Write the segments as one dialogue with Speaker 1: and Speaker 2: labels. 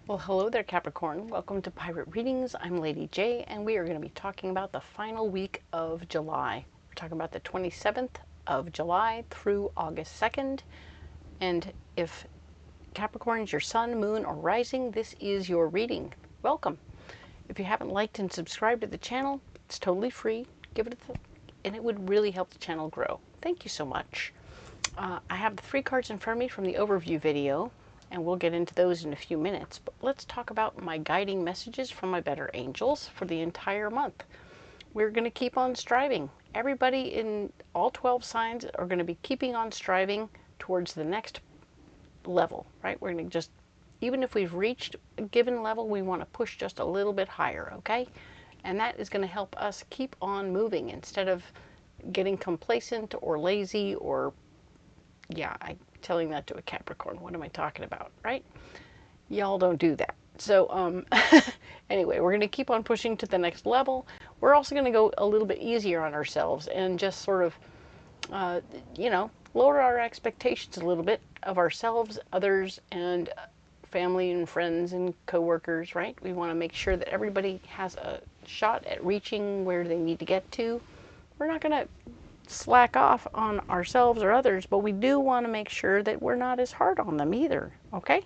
Speaker 1: Well, hello there, Capricorn. Welcome to Pirate Readings. I'm Lady J, and we are going to be talking about the final week of July. We're talking about the 27th of July through August 2nd. And if Capricorn is your sun, moon, or rising, this is your reading. Welcome. If you haven't liked and subscribed to the channel, it's totally free. Give it and it would really help the channel grow. Thank you so much. I have the 3 cards in front of me from the overview video, and we'll get into those in a few minutes. But let's talk about my guiding messages from my better angels for the entire month. We're going to keep on striving. Everybody in all 12 signs are going to be keeping on striving towards the next level, right? We're going to just, even if we've reached a given level, we want to push just a little bit higher, okay? And that is going to help us keep on moving instead of getting complacent or lazy or, yeah, I'm telling that to a Capricorn. What am I talking about, right? Y'all don't do that. So anyway, we're going to keep on pushing to the next level. We're also going to go a little bit easier on ourselves and just sort of, you know, lower our expectations a little bit of ourselves, others, and family and friends and coworkers, right? We want to make sure that everybody has a shot at reaching where they need to get to. We're not going to slack off on ourselves or others, but we do want to make sure that we're not as hard on them either, okay?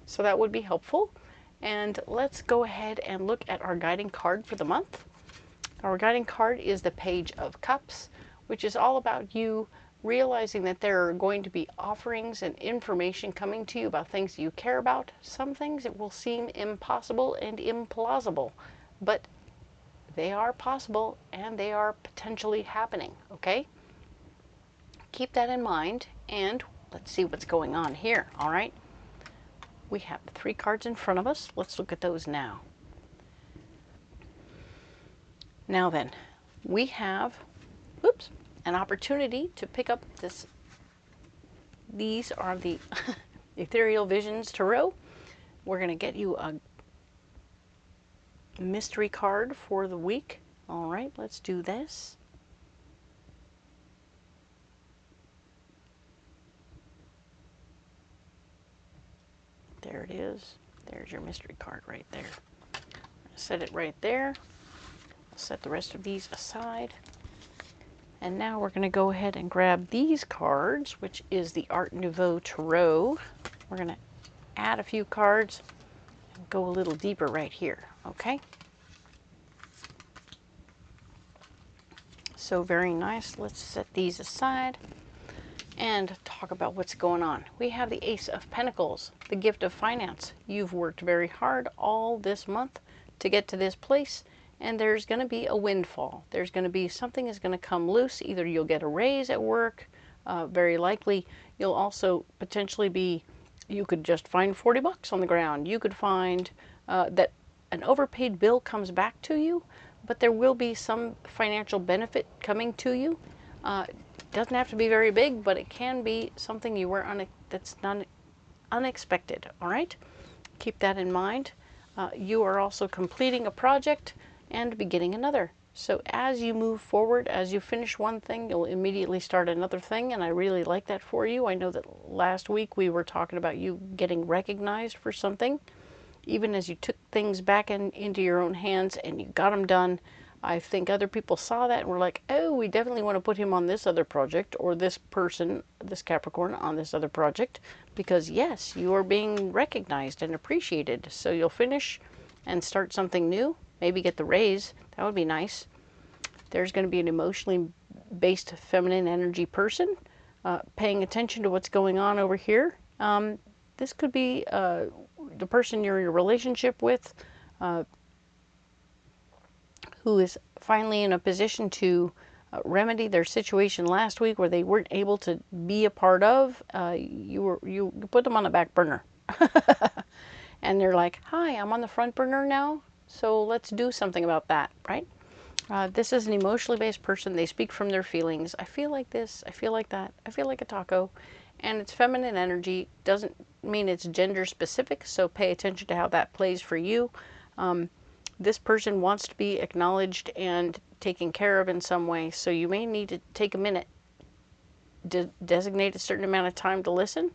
Speaker 1: So that would be helpful. And let's go ahead and look at our guiding card for the month. Our guiding card is the Page of Cups, which is all about you realizing that there are going to be offerings and information coming to you about things you care about. Some things it will seem impossible and implausible, but they are possible and they are potentially happening, okay? Keep that in mind, and let's see what's going on here, all right? We have 3 cards in front of us. Let's look at those now. Now then, we have, an opportunity to pick up this. These are the Ethereal Visions Tarot. We're going to get you a mystery card for the week. All right, let's do this. There it is. There's your mystery card right there. Set it right there. I'll set the rest of these aside. And now we're going to go ahead and grab these cards, which is the Art Nouveau Tarot. We're going to add a few cards and go a little deeper right here, okay? So very nice. Let's set these aside and talk about what's going on. We have the Ace of Pentacles, the gift of finance. You've worked very hard all this month to get to this place, and there's going to be a windfall. There's going to be something is going to come loose. Either you'll get a raise at work, very likely. You'll also potentially be, you could just find 40 bucks on the ground. You could find that an overpaid bill comes back to you, but there will be some financial benefit coming to you. Doesn't have to be very big, but it can be something you were that's not unexpected. All right, keep that in mind. You are also completing a project and beginning another. So as you move forward, as you finish one thing, you'll immediately start another thing, and I really like that for you. I know that last week we were talking about you getting recognized for something, even as you took things back into your own hands and you got them done. I think other people saw that and were like, oh, we definitely want to put him on this other project, or this person, this Capricorn, on this other project, because yes, you are being recognized and appreciated. So you'll finish and start something new, maybe get the raise. That would be nice. There's going to be an emotionally based feminine energy person paying attention to what's going on over here. This could be the person you're in a relationship with, who is finally in a position to remedy their situation last week where they weren't able to be a part of. You put them on the back burner. And they're like, hi, I'm on the front burner now, so let's do something about that, right? This is an emotionally based person. They speak from their feelings. I feel like this, I feel like that, I feel like a taco. And it's feminine energy. Doesn't mean it's gender specific, so pay attention to how that plays for you. This person wants to be acknowledged and taken care of in some way, so you may need to take a minute, designate a certain amount of time to listen,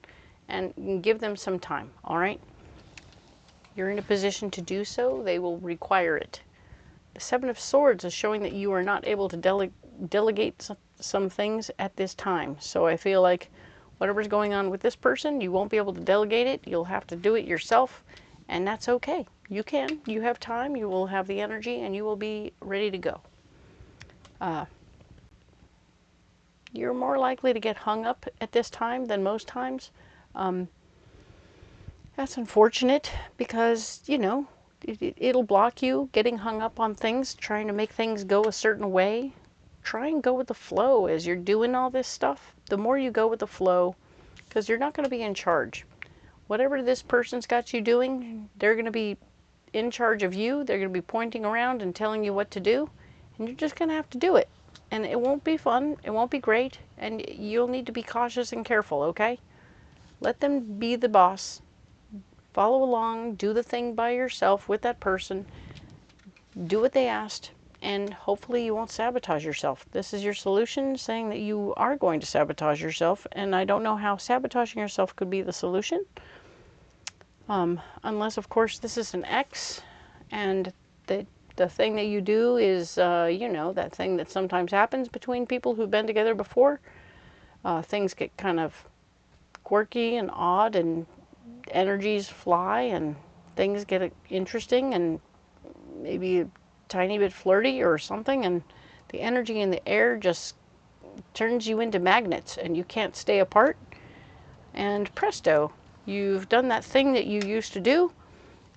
Speaker 1: and give them some time, all right? you're in a position to do so, they will require it. The Seven of Swords is showing that you are not able to delegate some things at this time. So I feel like whatever's going on with this person, you won't be able to delegate it. You'll have to do it yourself, and that's okay. You can. You have time. You will have the energy, and you will be ready to go. You're more likely to get hung up at this time than most times. That's unfortunate because, you know, it'll block you getting hung up on things, trying to make things go a certain way. Try and go with the flow as you're doing all this stuff. The more you go with the flow, because you're not going to be in charge. Whatever this person's got you doing, they're going to be in charge of you. They're going to be pointing around and telling you what to do, and you're just going to have to do it. And it won't be fun. It won't be great, and you'll need to be cautious and careful, okay? Let them be the boss. Follow along, do the thing by yourself with that person, do what they asked, and hopefully you won't sabotage yourself. This is your solution, saying that you are going to sabotage yourself, and I don't know how sabotaging yourself could be the solution. Unless, of course, this is an ex, and the thing that you do is, you know, that thing that sometimes happens between people who've been together before. Things get kind of quirky and odd, and energies fly, and things get interesting and maybe a tiny bit flirty or something, and the energy in the air just turns you into magnets and you can't stay apart, and presto, you've done that thing that you used to do,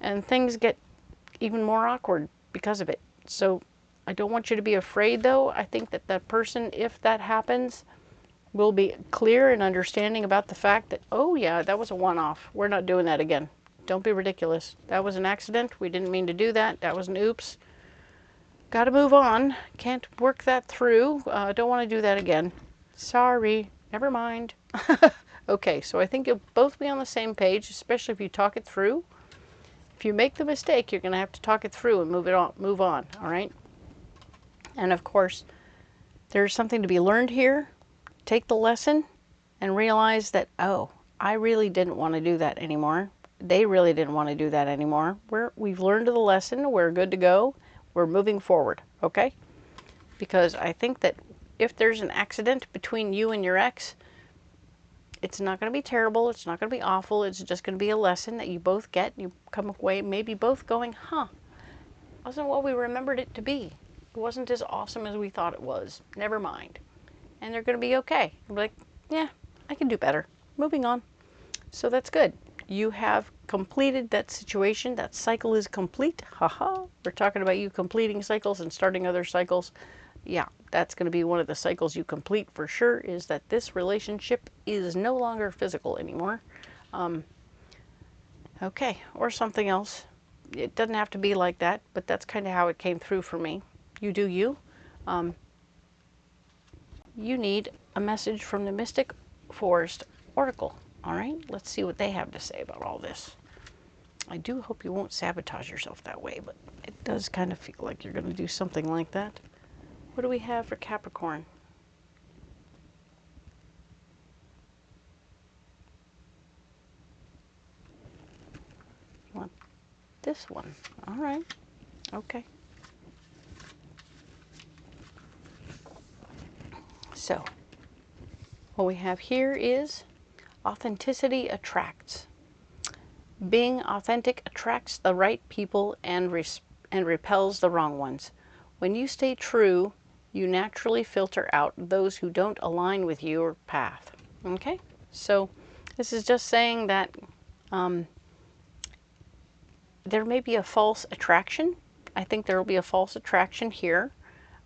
Speaker 1: and things get even more awkward because of it. So I don't want you to be afraid, though. I think that that person, if that happens, will be clear and understanding about the fact that, oh yeah, that was a one-off. We're not doing that again. Don't be ridiculous. That was an accident. We didn't mean to do that. That was an oops. Got to move on. Can't work that through. Don't want to do that again. Sorry. Never mind. Okay, so I think you'll both be on the same page, especially if you talk it through. If you make the mistake, you're going to have to talk it through and move on, all right? And of course, there's something to be learned here. Take the lesson and realize that, oh, I really didn't want to do that anymore. They really didn't want to do that anymore. We've learned the lesson. We're good to go. We're moving forward, okay? Because I think that if there's an accident between you and your ex, it's not going to be terrible. It's not going to be awful. It's just going to be a lesson that you both get. You come away maybe both going, huh, wasn't what we remembered it to be. It wasn't as awesome as we thought it was. Never mind. And they're going to be okay. They'll be like, yeah, I can do better. Moving on. So that's good. You have completed that situation. That cycle is complete. Haha. We're talking about you completing cycles and starting other cycles. Yeah, that's going to be one of the cycles you complete for sure, is that this relationship is no longer physical anymore. Okay, or something else. It doesn't have to be like that, but that's kind of how it came through for me. You do you. You need a message from the Mystic Forest Oracle. All right, let's see what they have to say about all this. I do hope you won't sabotage yourself that way, but it does kind of feel like you're going to do something like that. What do we have for Capricorn? You want this one? All right. Okay. So, what we have here is authenticity attracts. Being authentic attracts the right people and repels the wrong ones. When you stay true, you naturally filter out those who don't align with your path. Okay? So, this is just saying that there may be a false attraction. I think there will be a false attraction here.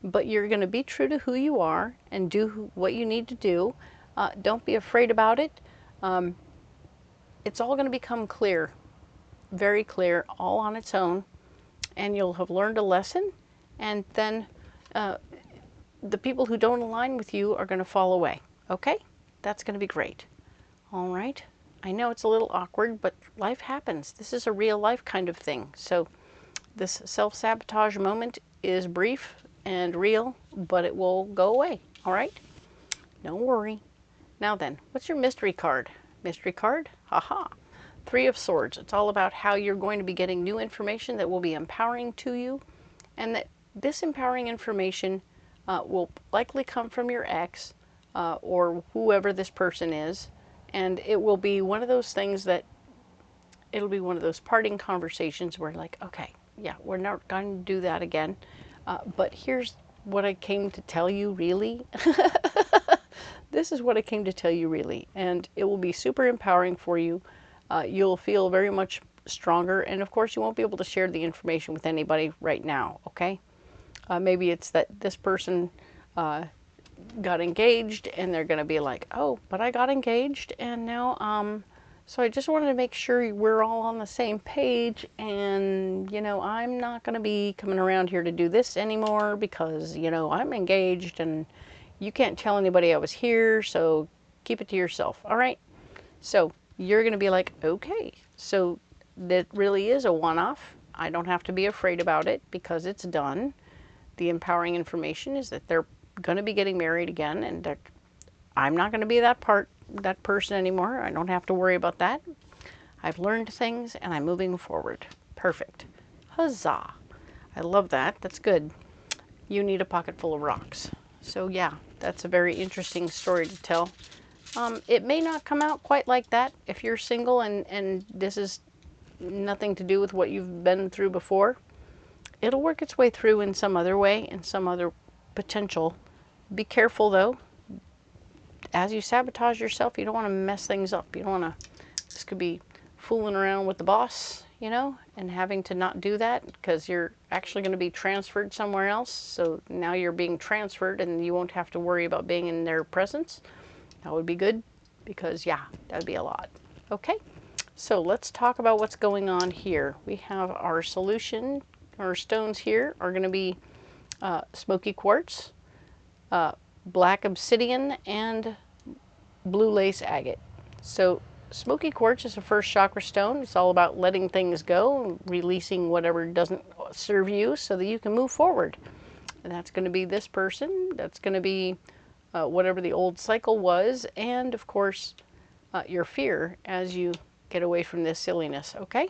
Speaker 1: But you're going to be true to who you are and do what you need to do. Don't be afraid about it. It's all going to become clear, very clear, all on its own. And you'll have learned a lesson. And then the people who don't align with you are going to fall away. Okay? That's going to be great. All right. I know it's a little awkward, but life happens. This is a real life kind of thing. So this self-sabotage moment is brief and real, but it will go away. All right? Don't worry. Now then, what's your mystery card? Mystery card? Haha. Three of Swords. It's all about how you're going to be getting new information that will be empowering to you, and that this empowering information will likely come from your ex or whoever this person is, and it will be one of those things that it'll be one of those parting conversations where like, okay, yeah, we're not going to do that again, but here's what I came to tell you really. This is what I came to tell you really, and it will be super empowering for you. You'll feel very much stronger, and of course you won't be able to share the information with anybody right now, okay? Maybe it's that this person got engaged and they're going to be like, oh, but I got engaged and now, so I just wanted to make sure we're all on the same page, and, you know, I'm not going to be coming around here to do this anymore because, you know, I'm engaged and you can't tell anybody I was here, so keep it to yourself, all right? So you're going to be like, okay, so that really is a one-off. I don't have to be afraid about it because it's done. The empowering information is that they're going to be getting married again, and that I'm not going to be that person anymore. I don't have to worry about that. I've learned things and I'm moving forward. Perfect. Huzzah. I love that. That's good. You need a pocket full of rocks. So yeah, that's a very interesting story to tell. It may not come out quite like that if you're single and this is nothing to do with what you've been through before. It'll work its way through in some other way, in some other potential. Be careful though. As you sabotage yourself, you don't want to mess things up. You don't want to, this could be fooling around with the boss, you know, and having to not do that because you're actually going to be transferred somewhere else. So now you're being transferred and you won't have to worry about being in their presence. That would be good because, yeah, that would be a lot. Okay, so let's talk about what's going on here. We have our solution, our stones here are going to be smoky quartz, black obsidian, and blue lace agate. So smoky quartz is a first chakra stone. It's all about letting things go, releasing whatever doesn't serve you so that you can move forward. And that's going to be this person. That's going to be whatever the old cycle was, and of course your fear as you get away from this silliness, okay?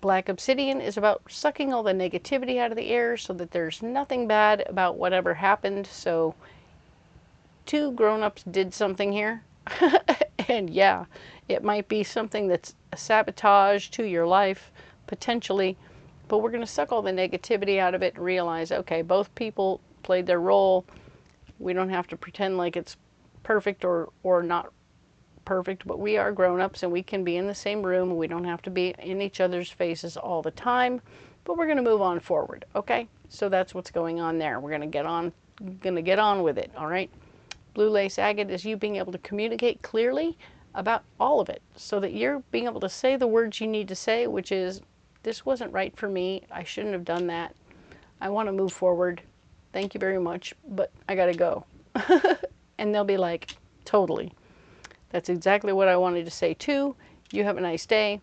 Speaker 1: Black obsidian is about sucking all the negativity out of the air so that there's nothing bad about whatever happened. So two grown-ups did something here. And yeah, it might be something that's a sabotage to your life, potentially, but we're going to suck all the negativity out of it and realize, okay, both people played their role. We don't have to pretend like it's perfect or not perfect, but we are grown-ups and we can be in the same room. We don't have to be in each other's faces all the time, but we're going to move on forward, okay? So that's what's going on there. We're going to get on with it, all right? Blue lace agate is you being able to communicate clearly about all of it so that you're being able to say the words you need to say, which is, this wasn't right for me. I shouldn't have done that. I want to move forward. Thank you very much, but I got to go. And they'll be like, totally. That's exactly what I wanted to say too. You have a nice day.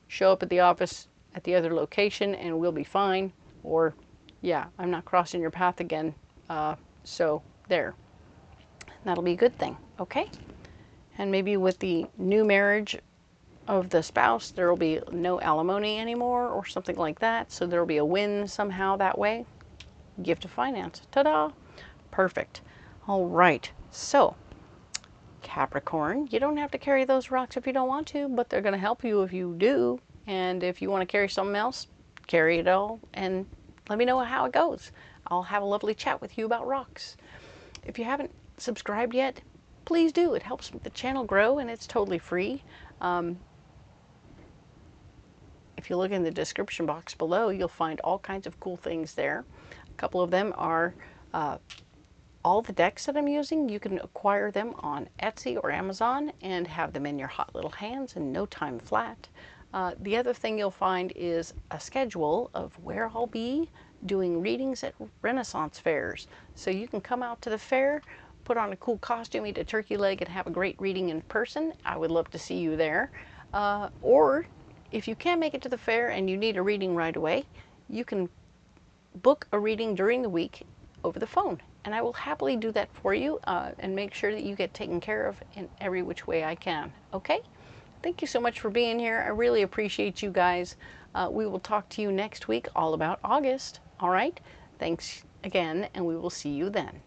Speaker 1: Show up at the office at the other location and we'll be fine. Or, yeah, I'm not crossing your path again. So there. That'll be a good thing, okay? And maybe with the new marriage of the spouse, there will be no alimony anymore or something like that. So there will be a win somehow that way. Gift of finance. Ta-da! Perfect. All right. So, Capricorn, you don't have to carry those rocks if you don't want to, but they're going to help you if you do. And if you want to carry something else, carry it all and let me know how it goes. I'll have a lovely chat with you about rocks. If you haven't subscribed yet, please do. It helps the channel grow and it's totally free. If you look in the description box below, you'll find all kinds of cool things there. A couple of them are all the decks that I'm using. You can acquire them on Etsy or Amazon and have them in your hot little hands in no time flat. The other thing you'll find is a schedule of where I'll be doing readings at Renaissance fairs. So you can come out to the fair, put on a cool costume, eat a turkey leg, and have a great reading in person. I would love to see you there. Or if you can't make it to the fair and you need a reading right away, you can book a reading during the week over the phone. And I will happily do that for you and make sure that you get taken care of in every which way I can. Okay? Thank you so much for being here. I really appreciate you guys. We will talk to you next week all about August. All right? Thanks again, and we will see you then.